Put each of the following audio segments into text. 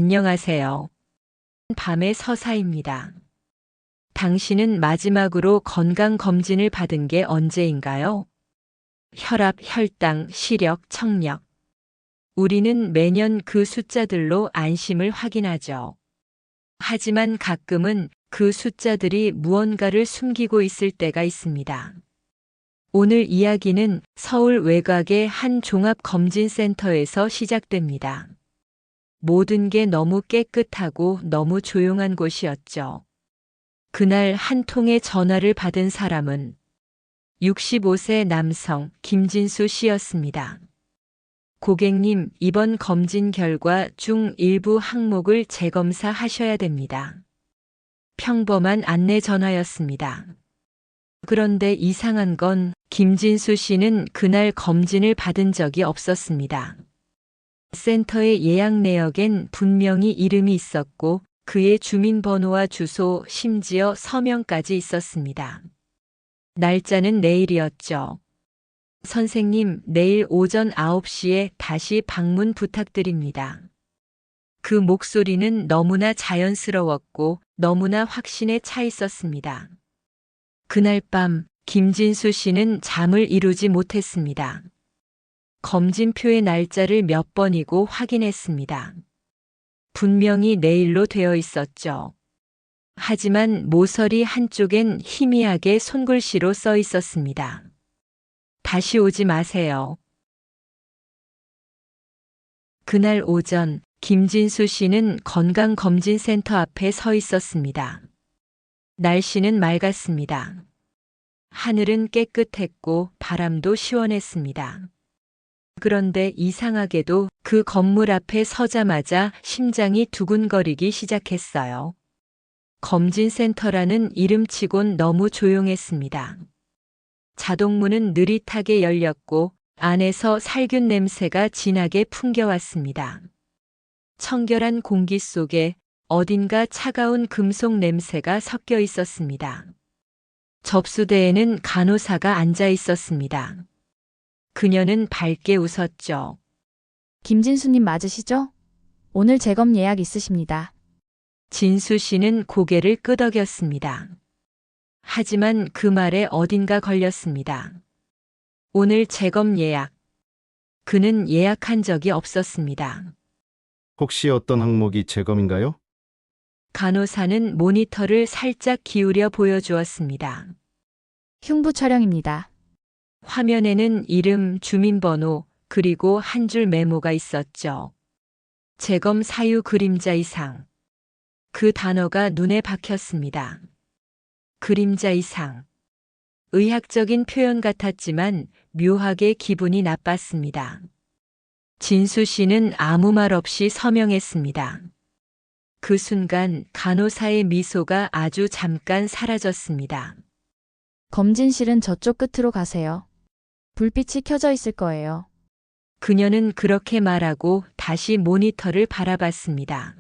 안녕하세요. 밤의 서사입니다. 당신은 마지막으로 건강검진을 받은 게 언제인가요? 혈압, 혈당, 시력, 청력. 우리는 매년 그 숫자들로 안심을 확인하죠. 하지만 가끔은 그 숫자들이 무언가를 숨기고 있을 때가 있습니다. 오늘 이야기는 서울 외곽의 한 종합검진센터에서 시작됩니다. 모든 게 너무 깨끗하고 너무 조용한 곳이었죠. 그날 한 통의 전화를 받은 사람은 65세 남성 김진수 씨였습니다. 고객님, 이번 검진 결과 중 일부 항목을 재검사하셔야 됩니다. 평범한 안내 전화였습니다. 그런데 이상한 건 김진수 씨는 그날 검진을 받은 적이 없었습니다. 센터의 예약 내역엔 분명히 이름이 있었고 그의 주민번호와 주소, 심지어 서명까지 있었습니다. 날짜는 내일이었죠. 선생님, 내일 오전 9시에 다시 방문 부탁드립니다. 그 목소리는 너무나 자연스러웠고 너무나 확신에 차 있었습니다. 그날 밤 김진수 씨는 잠을 이루지 못했습니다. 검진표의 날짜를 몇 번이고 확인했습니다. 분명히 내일로 되어 있었죠. 하지만 모서리 한쪽엔 희미하게 손글씨로 써 있었습니다. 다시 오지 마세요. 그날 오전 김진수 씨는 건강검진센터 앞에 서 있었습니다. 날씨는 맑았습니다. 하늘은 깨끗했고 바람도 시원했습니다. 그런데 이상하게도 그 건물 앞에 서자마자 심장이 두근거리기 시작했어요. 검진센터라는 이름치곤 너무 조용했습니다. 자동문은 느릿하게 열렸고 안에서 살균 냄새가 진하게 풍겨왔습니다. 청결한 공기 속에 어딘가 차가운 금속 냄새가 섞여 있었습니다. 접수대에는 간호사가 앉아 있었습니다. 그녀는 밝게 웃었죠. 김진수님 맞으시죠? 오늘 재검 예약 있으십니다. 진수 씨는 고개를 끄덕였습니다. 하지만 그 말에 어딘가 걸렸습니다. 오늘 재검 예약. 그는 예약한 적이 없었습니다. 혹시 어떤 항목이 재검인가요? 간호사는 모니터를 살짝 기울여 보여주었습니다. 흉부 촬영입니다. 화면에는 이름, 주민번호, 그리고 한 줄 메모가 있었죠. 재검 사유 그림자 이상. 그 단어가 눈에 박혔습니다. 그림자 이상. 의학적인 표현 같았지만 묘하게 기분이 나빴습니다. 진수 씨는 아무 말 없이 서명했습니다. 그 순간 간호사의 미소가 아주 잠깐 사라졌습니다. 검진실은 저쪽 끝으로 가세요. 불빛이 켜져 있을 거예요. 그녀는 그렇게 말하고 다시 모니터를 바라봤습니다.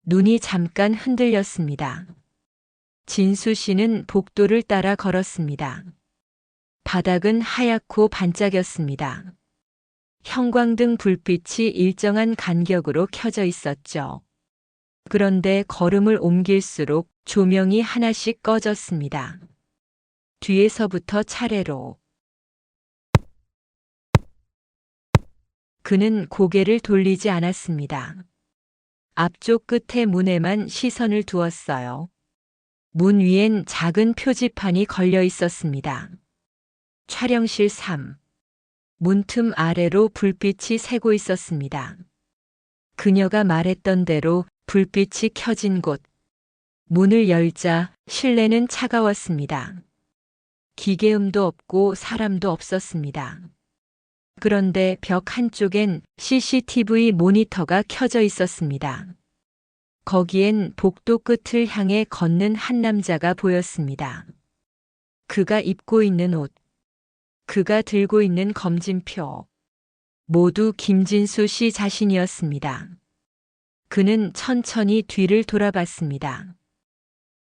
눈이 잠깐 흔들렸습니다. 진수 씨는 복도를 따라 걸었습니다. 바닥은 하얗고 반짝였습니다. 형광등 불빛이 일정한 간격으로 켜져 있었죠. 그런데 걸음을 옮길수록 조명이 하나씩 꺼졌습니다. 뒤에서부터 차례로. 그는 고개를 돌리지 않았습니다. 앞쪽 끝의 문에만 시선을 두었어요. 문 위엔 작은 표지판이 걸려 있었습니다. 촬영실 3. 문틈 아래로 불빛이 새고 있었습니다. 그녀가 말했던 대로 불빛이 켜진 곳. 문을 열자 실내는 차가웠습니다. 기계음도 없고 사람도 없었습니다. 그런데 벽 한쪽엔 CCTV 모니터가 켜져 있었습니다. 거기엔 복도 끝을 향해 걷는 한 남자가 보였습니다. 그가 입고 있는 옷, 그가 들고 있는 검진표, 모두 김진수 씨 자신이었습니다. 그는 천천히 뒤를 돌아봤습니다.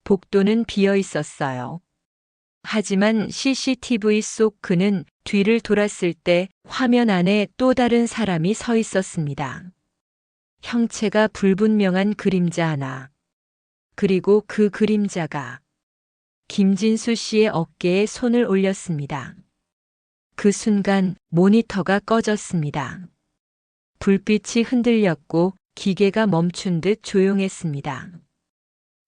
복도는 비어 있었어요. 하지만 CCTV 속 그는 뒤를 돌았을 때 화면 안에 또 다른 사람이 서 있었습니다. 형체가 불분명한 그림자 하나. 그리고 그 그림자가 김진수 씨의 어깨에 손을 올렸습니다. 그 순간 모니터가 꺼졌습니다. 불빛이 흔들렸고 기계가 멈춘 듯 조용했습니다.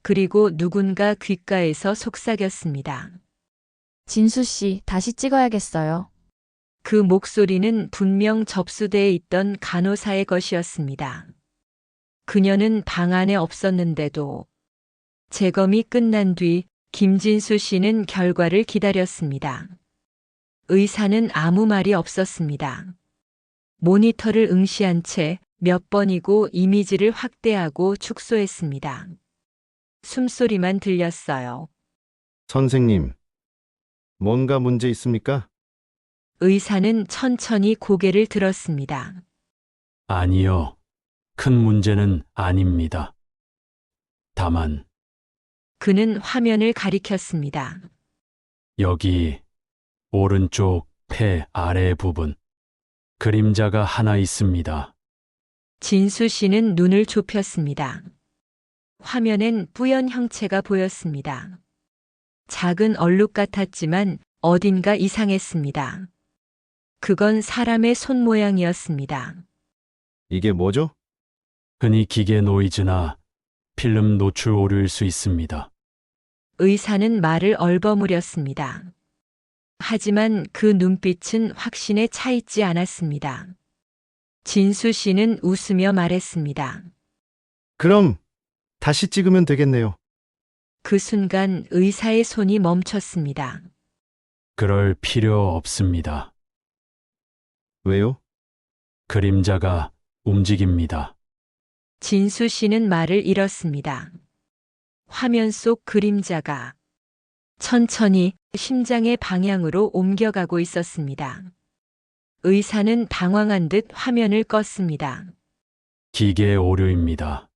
그리고 누군가 귓가에서 속삭였습니다. 진수 씨, 다시 찍어야겠어요. 그 목소리는 분명 접수대에 있던 간호사의 것이었습니다. 그녀는 방 안에 없었는데도 재검이 끝난 뒤 김진수 씨는 결과를 기다렸습니다. 의사는 아무 말이 없었습니다. 모니터를 응시한 채 몇 번이고 이미지를 확대하고 축소했습니다. 숨소리만 들렸어요. 선생님, 뭔가 문제 있습니까? 의사는 천천히 고개를 들었습니다. 아니요. 큰 문제는 아닙니다. 다만, 그는 화면을 가리켰습니다. 여기 오른쪽 폐 아래 부분 그림자가 하나 있습니다. 진수 씨는 눈을 좁혔습니다. 화면엔 뿌연 형체가 보였습니다. 작은 얼룩 같았지만 어딘가 이상했습니다. 그건 사람의 손 모양이었습니다. 이게 뭐죠? 흔히 기계 노이즈나 필름 노출 오류일 수 있습니다. 의사는 말을 얼버무렸습니다. 하지만 그 눈빛은 확신에 차 있지 않았습니다. 진수 씨는 웃으며 말했습니다. 그럼 다시 찍으면 되겠네요. 그 순간 의사의 손이 멈췄습니다. 그럴 필요 없습니다. 왜요? 그림자가 움직입니다. 진수 씨는 말을 잃었습니다. 화면 속 그림자가 천천히 심장의 방향으로 옮겨가고 있었습니다. 의사는 당황한 듯 화면을 껐습니다. 기계 오류입니다.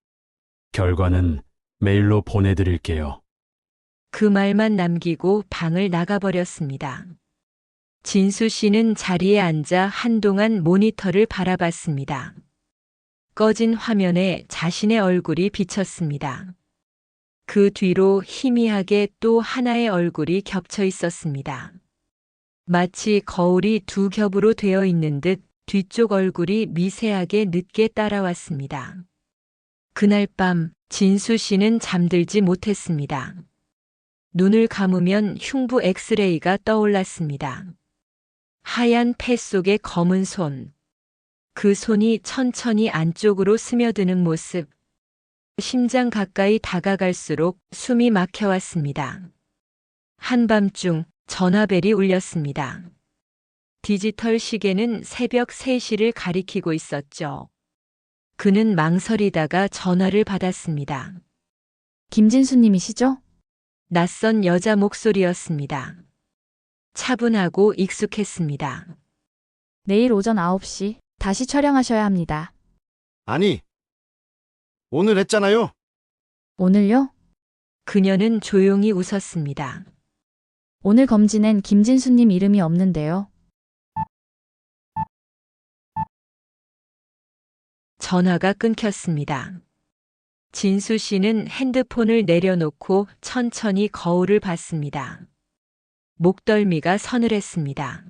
결과는 메일로 보내드릴게요. 그 말만 남기고 방을 나가버렸습니다. 진수 씨는 자리에 앉아 한동안 모니터를 바라봤습니다. 꺼진 화면에 자신의 얼굴이 비쳤습니다. 그 뒤로 희미하게 또 하나의 얼굴이 겹쳐 있었습니다. 마치 거울이 두 겹으로 되어 있는 듯 뒤쪽 얼굴이 미세하게 늦게 따라왔습니다. 그날 밤 진수 씨는 잠들지 못했습니다. 눈을 감으면 흉부 엑스레이가 떠올랐습니다. 하얀 폐 속의 검은 손. 그 손이 천천히 안쪽으로 스며드는 모습. 심장 가까이 다가갈수록 숨이 막혀왔습니다. 한밤중 전화벨이 울렸습니다. 디지털 시계는 새벽 3시를 가리키고 있었죠. 그는 망설이다가 전화를 받았습니다. 김진수님이시죠? 낯선 여자 목소리였습니다. 차분하고 익숙했습니다. 내일 오전 9시 다시 촬영하셔야 합니다. 아니, 오늘 했잖아요. 오늘요? 그녀는 조용히 웃었습니다. 오늘 검진엔 김진수님 이름이 없는데요. 전화가 끊겼습니다. 진수 씨는 핸드폰을 내려놓고 천천히 거울을 봤습니다. 목덜미가 서늘했습니다.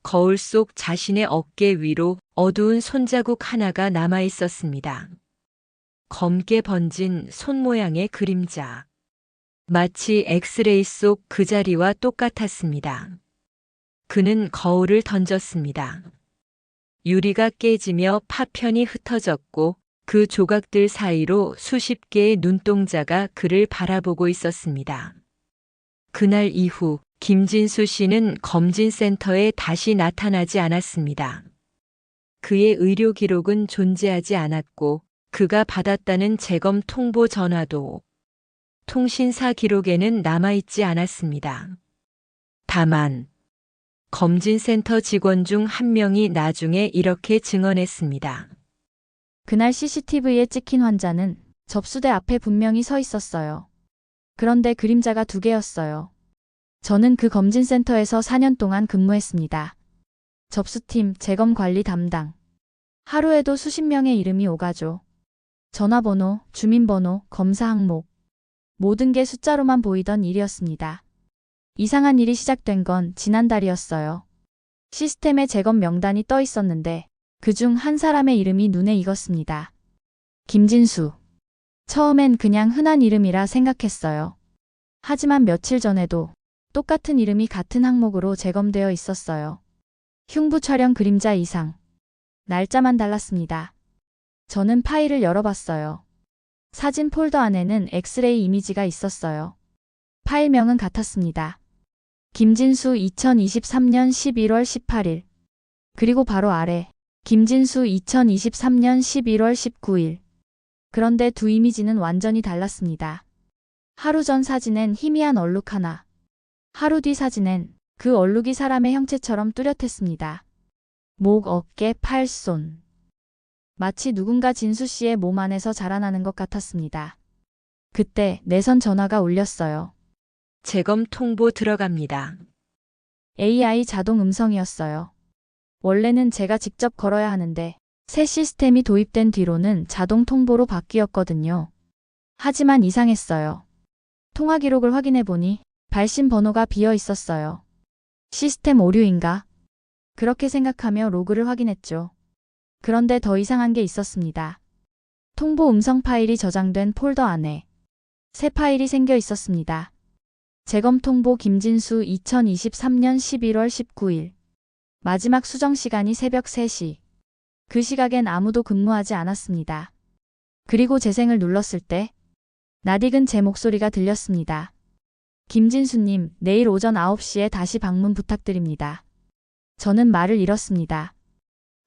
거울 속 자신의 어깨 위로 어두운 손자국 하나가 남아 있었습니다. 검게 번진 손 모양의 그림자. 마치 엑스레이 속 그 자리와 똑같았습니다. 그는 거울을 던졌습니다. 유리가 깨지며 파편이 흩어졌고 그 조각들 사이로 수십 개의 눈동자가 그를 바라보고 있었습니다. 그날 이후 김진수 씨는 검진센터에 다시 나타나지 않았습니다. 그의 의료 기록은 존재하지 않았고 그가 받았다는 재검 통보 전화도 통신사 기록에는 남아있지 않았습니다. 다만 검진센터 직원 중 한 명이 나중에 이렇게 증언했습니다. 그날 CCTV에 찍힌 환자는 접수대 앞에 분명히 서 있었어요. 그런데 그림자가 2개였어요. 저는 그 검진센터에서 4년 동안 근무했습니다. 접수팀 재검 관리 담당. 하루에도 수십 명의 이름이 오가죠. 전화번호, 주민번호, 검사 항목. 모든 게 숫자로만 보이던 일이었습니다. 이상한 일이 시작된 건 지난달이었어요. 시스템에 재검 명단이 떠 있었는데 그중 한 사람의 이름이 눈에 익었습니다. 김진수. 처음엔 그냥 흔한 이름이라 생각했어요. 하지만 며칠 전에도 똑같은 이름이 같은 항목으로 재검되어 있었어요. 흉부 촬영 그림자 이상. 날짜만 달랐습니다. 저는 파일을 열어봤어요. 사진 폴더 안에는 엑스레이 이미지가 있었어요. 파일명은 같았습니다. 김진수 2023년 11월 18일. 그리고 바로 아래 김진수 2023년 11월 19일. 그런데 두 이미지는 완전히 달랐습니다. 하루 전 사진엔 희미한 얼룩 하나. 하루 뒤 사진엔 그 얼룩이 사람의 형체처럼 뚜렷했습니다. 목, 어깨, 팔, 손. 마치 누군가 진수 씨의 몸 안에서 자라나는 것 같았습니다. 그때 내선 전화가 울렸어요. 재검 통보 들어갑니다. AI 자동 음성이었어요. 원래는 제가 직접 걸어야 하는데 새 시스템이 도입된 뒤로는 자동 통보로 바뀌었거든요. 하지만 이상했어요. 통화 기록을 확인해 보니 발신 번호가 비어 있었어요. 시스템 오류인가? 그렇게 생각하며 로그를 확인했죠. 그런데 더 이상한 게 있었습니다. 통보 음성 파일이 저장된 폴더 안에 새 파일이 생겨 있었습니다. 재검 통보 김진수 2023년 11월 19일. 마지막 수정 시간이 새벽 3시. 그 시각엔 아무도 근무하지 않았습니다. 그리고 재생을 눌렀을 때 낯익은 제 목소리가 들렸습니다. 김진수님, 내일 오전 9시에 다시 방문 부탁드립니다. 저는 말을 잃었습니다.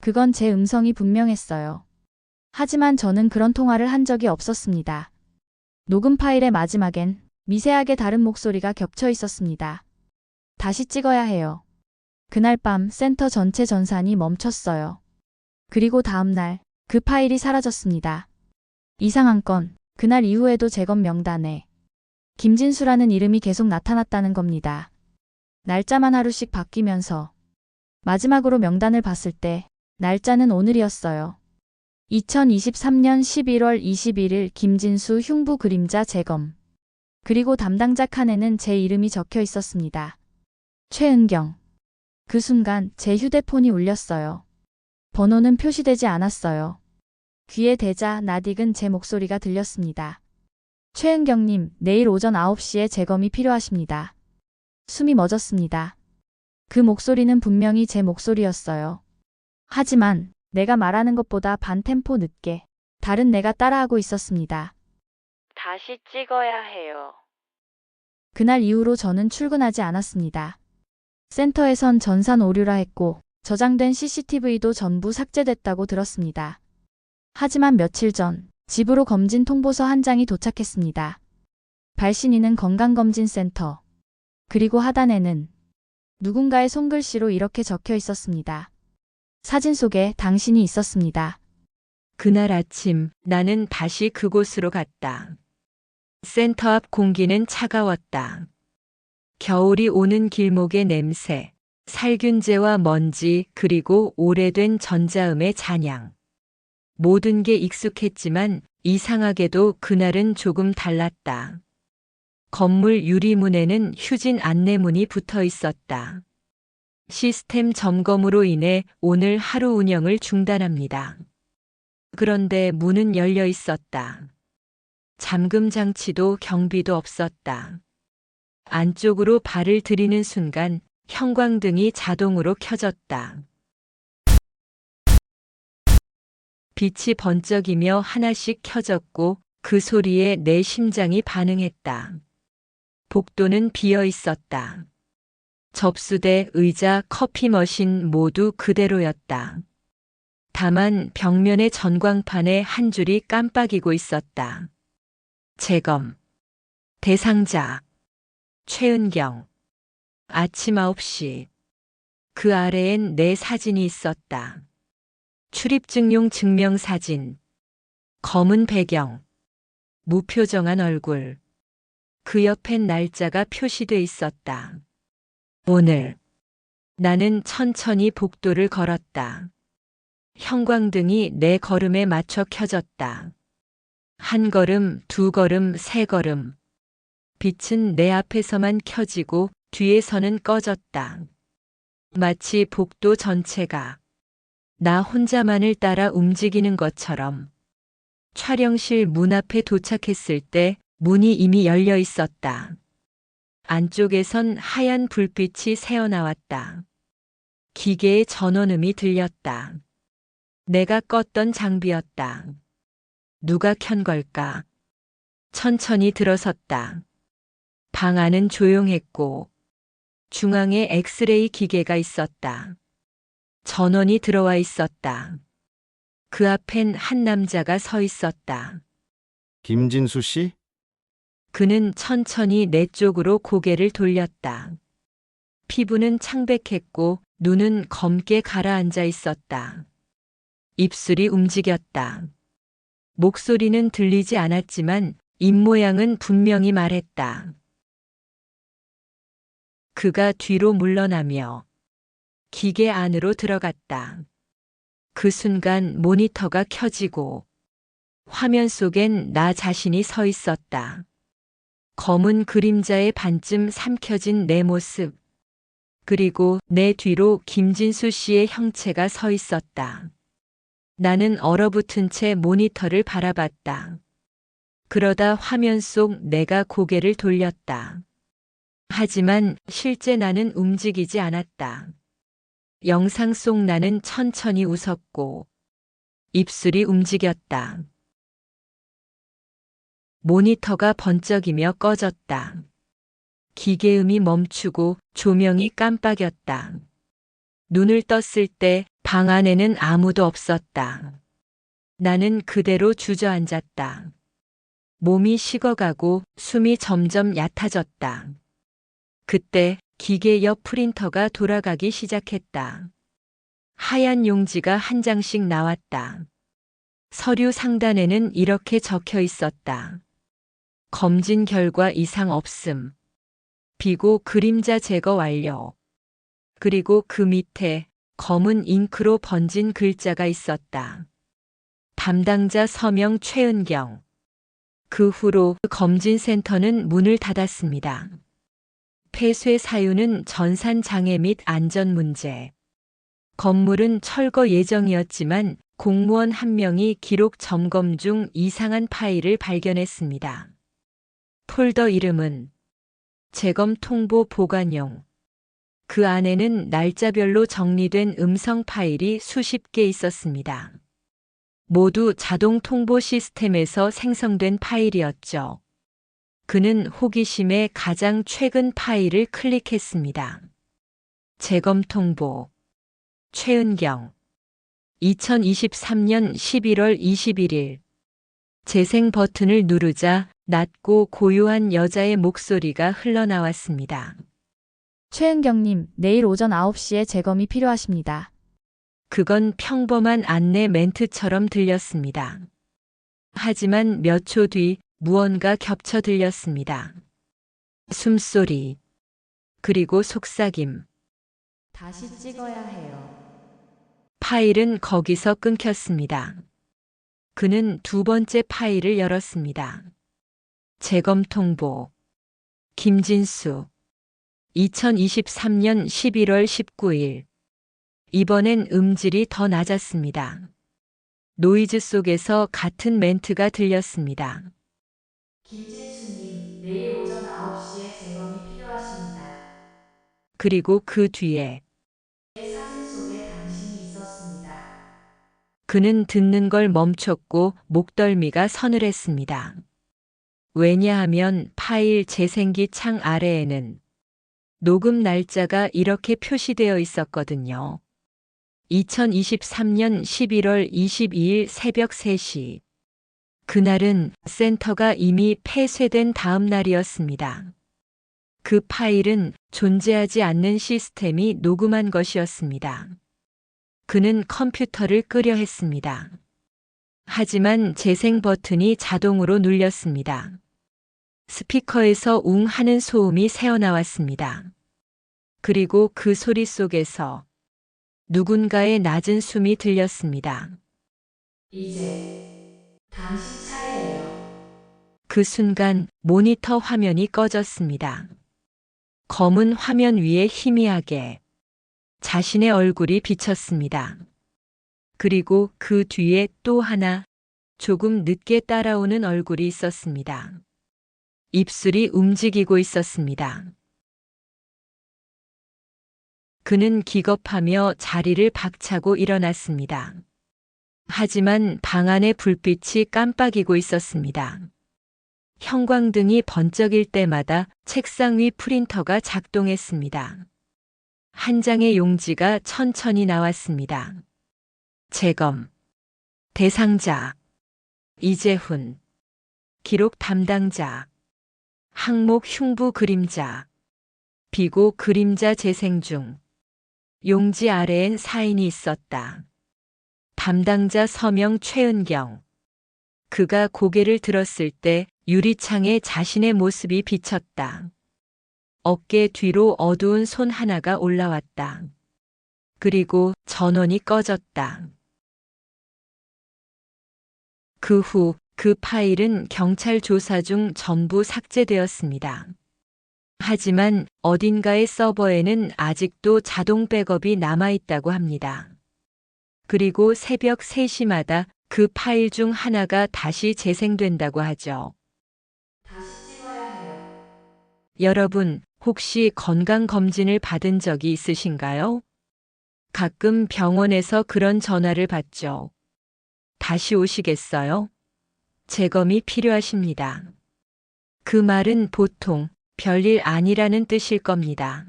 그건 제 음성이 분명했어요. 하지만 저는 그런 통화를 한 적이 없었습니다. 녹음 파일의 마지막엔 미세하게 다른 목소리가 겹쳐 있었습니다. 다시 찍어야 해요. 그날 밤 센터 전체 전산이 멈췄어요. 그리고 다음 날 그 파일이 사라졌습니다. 이상한 건 그날 이후에도 재검 명단에 김진수라는 이름이 계속 나타났다는 겁니다. 날짜만 하루씩 바뀌면서 마지막으로 명단을 봤을 때 날짜는 오늘이었어요. 2023년 11월 21일 김진수 흉부 그림자 재검. 그리고 담당자 칸에는 제 이름이 적혀 있었습니다. 최은경. 그 순간 제 휴대폰이 울렸어요. 번호는 표시되지 않았어요. 귀에 대자 낯익은 제 목소리가 들렸습니다. 최은경님, 내일 오전 9시에 재검이 필요하십니다. 숨이 멎었습니다. 그 목소리는 분명히 제 목소리였어요. 하지만 내가 말하는 것보다 반 템포 늦게 다른 내가 따라하고 있었습니다. 다시 찍어야 해요. 그날 이후로 저는 출근하지 않았습니다. 센터에선 전산 오류라 했고 저장된 CCTV도 전부 삭제됐다고 들었습니다. 하지만 며칠 전 집으로 검진 통보서 한 장이 도착했습니다. 발신인은 건강검진센터. 그리고 하단에는 누군가의 손글씨로 이렇게 적혀 있었습니다. 사진 속에 당신이 있었습니다. 그날 아침 나는 다시 그곳으로 갔다. 센터 앞 공기는 차가웠다. 겨울이 오는 길목의 냄새, 살균제와 먼지, 그리고 오래된 전자음의 잔향. 모든 게 익숙했지만 이상하게도 그날은 조금 달랐다. 건물 유리문에는 휴진 안내문이 붙어 있었다. 시스템 점검으로 인해 오늘 하루 운영을 중단합니다. 그런데 문은 열려 있었다. 잠금 장치도 경비도 없었다. 안쪽으로 발을 들이는 순간 형광등이 자동으로 켜졌다. 빛이 번쩍이며 하나씩 켜졌고 그 소리에 내 심장이 반응했다. 복도는 비어 있었다. 접수대, 의자, 커피 머신 모두 그대로였다. 다만 벽면의 전광판에 한 줄이 깜빡이고 있었다. 재검. 대상자. 최은경. 아침 9시. 그 아래엔 내 사진이 있었다. 출입증용 증명사진. 검은 배경. 무표정한 얼굴. 그 옆엔 날짜가 표시돼 있었다. 오늘. 나는 천천히 복도를 걸었다. 형광등이 내 걸음에 맞춰 켜졌다. 한 걸음, 두 걸음, 세 걸음. 빛은 내 앞에서만 켜지고 뒤에서는 꺼졌다. 마치 복도 전체가 나 혼자만을 따라 움직이는 것처럼. 촬영실 문 앞에 도착했을 때 문이 이미 열려 있었다. 안쪽에선 하얀 불빛이 새어나왔다. 기계의 전원음이 들렸다. 내가 껐던 장비였다. 누가 켠 걸까? 천천히 들어섰다. 방 안은 조용했고 중앙에 엑스레이 기계가 있었다. 전원이 들어와 있었다. 그 앞엔 한 남자가 서 있었다. 김진수 씨? 그는 천천히 내 쪽으로 고개를 돌렸다. 피부는 창백했고 눈은 검게 가라앉아 있었다. 입술이 움직였다. 목소리는 들리지 않았지만 입모양은 분명히 말했다. 그가 뒤로 물러나며 기계 안으로 들어갔다. 그 순간 모니터가 켜지고 화면 속엔 나 자신이 서 있었다. 검은 그림자에 반쯤 삼켜진 내 모습. 그리고 내 뒤로 김진수 씨의 형체가 서 있었다. 나는 얼어붙은 채 모니터를 바라봤다. 그러다 화면 속 내가 고개를 돌렸다. 하지만 실제 나는 움직이지 않았다. 영상 속 나는 천천히 웃었고 입술이 움직였다. 모니터가 번쩍이며 꺼졌다. 기계음이 멈추고 조명이 깜빡였다. 눈을 떴을 때 방 안에는 아무도 없었다. 나는 그대로 주저앉았다. 몸이 식어가고 숨이 점점 얕아졌다. 그때 기계 옆 프린터가 돌아가기 시작했다. 하얀 용지가 한 장씩 나왔다. 서류 상단에는 이렇게 적혀 있었다. 검진 결과 이상 없음. 비고 그림자 제거 완료. 그리고 그 밑에 검은 잉크로 번진 글자가 있었다. 담당자 서명 최은경. 그 후로 검진센터는 문을 닫았습니다. 폐쇄 사유는 전산 장애 및 안전 문제. 건물은 철거 예정이었지만 공무원 한 명이 기록 점검 중 이상한 파일을 발견했습니다. 폴더 이름은 재검 통보 보관용. 그 안에는 날짜별로 정리된 음성 파일이 수십 개 있었습니다. 모두 자동 통보 시스템에서 생성된 파일이었죠. 그는 호기심에 가장 최근 파일을 클릭했습니다. 재검 통보. 최은경. 2023년 11월 21일. 재생 버튼을 누르자 낮고 고요한 여자의 목소리가 흘러나왔습니다. 최은경님, 내일 오전 9시에 재검이 필요하십니다. 그건 평범한 안내 멘트처럼 들렸습니다. 하지만 몇 초 뒤 무언가 겹쳐 들렸습니다. 숨소리. 그리고 속삭임. 다시 찍어야 해요. 파일은 거기서 끊겼습니다. 그는 두 번째 파일을 열었습니다. 재검 통보. 김진수. 2023년 11월 19일. 이번엔 음질이 더 낮았습니다. 노이즈 속에서 같은 멘트가 들렸습니다. 김진수님, 내일 오전 9시에 재검이 필요하십니다. 그리고 그 뒤에 사진 속에 당신이 있었습니다. 그는 듣는 걸 멈췄고 목덜미가 서늘했습니다. 왜냐하면 파일 재생기 창 아래에는 녹음 날짜가 이렇게 표시되어 있었거든요. 2023년 11월 22일 새벽 3시. 그날은 센터가 이미 폐쇄된 다음 날이었습니다. 그 파일은 존재하지 않는 시스템이 녹음한 것이었습니다. 그는 컴퓨터를 끄려 했습니다. 하지만 재생 버튼이 자동으로 눌렸습니다. 스피커에서 웅 하는 소음이 새어나왔습니다. 그리고 그 소리 속에서 누군가의 낮은 숨이 들렸습니다. 이제 당신 차례예요. 그 순간 모니터 화면이 꺼졌습니다. 검은 화면 위에 희미하게 자신의 얼굴이 비쳤습니다. 그리고 그 뒤에 또 하나 조금 늦게 따라오는 얼굴이 있었습니다. 입술이 움직이고 있었습니다. 그는 기겁하며 자리를 박차고 일어났습니다. 하지만 방 안의 불빛이 깜빡이고 있었습니다. 형광등이 번쩍일 때마다 책상 위 프린터가 작동했습니다. 한 장의 용지가 천천히 나왔습니다. 재검, 대상자, 이재훈, 기록 담당자, 항목 흉부 그림자, 비고 그림자 재생 중. 용지 아래엔 사인이 있었다. 담당자 서명 최은경. 그가 고개를 들었을 때 유리창에 자신의 모습이 비쳤다. 어깨 뒤로 어두운 손 하나가 올라왔다. 그리고 전원이 꺼졌다. 그 후 그 파일은 경찰 조사 중 전부 삭제되었습니다. 하지만 어딘가의 서버에는 아직도 자동 백업이 남아있다고 합니다. 그리고 새벽 3시마다 그 파일 중 하나가 다시 재생된다고 하죠. 다시 찍어야 해요. 여러분, 혹시 건강검진을 받은 적이 있으신가요? 가끔 병원에서 그런 전화를 받죠. 다시 오시겠어요? 재검이 필요하십니다. 그 말은 보통 별일 아니라는 뜻일 겁니다.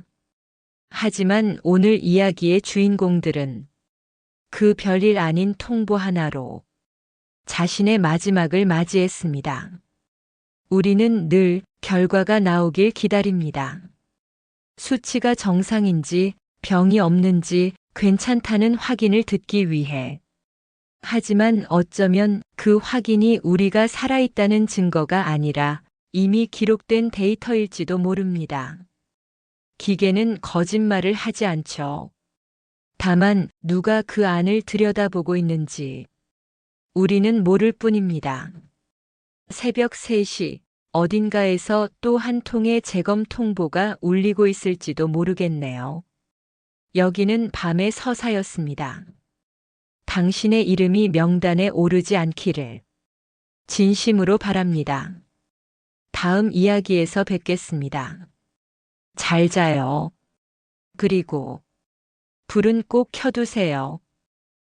하지만 오늘 이야기의 주인공들은 그 별일 아닌 통보 하나로 자신의 마지막을 맞이했습니다. 우리는 늘 결과가 나오길 기다립니다. 수치가 정상인지 병이 없는지 괜찮다는 확인을 듣기 위해. 하지만 어쩌면 그 확인이 우리가 살아있다는 증거가 아니라 이미 기록된 데이터일지도 모릅니다. 기계는 거짓말을 하지 않죠. 다만 누가 그 안을 들여다보고 있는지 우리는 모를 뿐입니다. 새벽 3시 어딘가에서 또 한 통의 재검 통보가 울리고 있을지도 모르겠네요. 여기는 밤의 서사였습니다. 당신의 이름이 명단에 오르지 않기를 진심으로 바랍니다. 다음 이야기에서 뵙겠습니다. 잘 자요. 그리고 불은 꼭 켜두세요.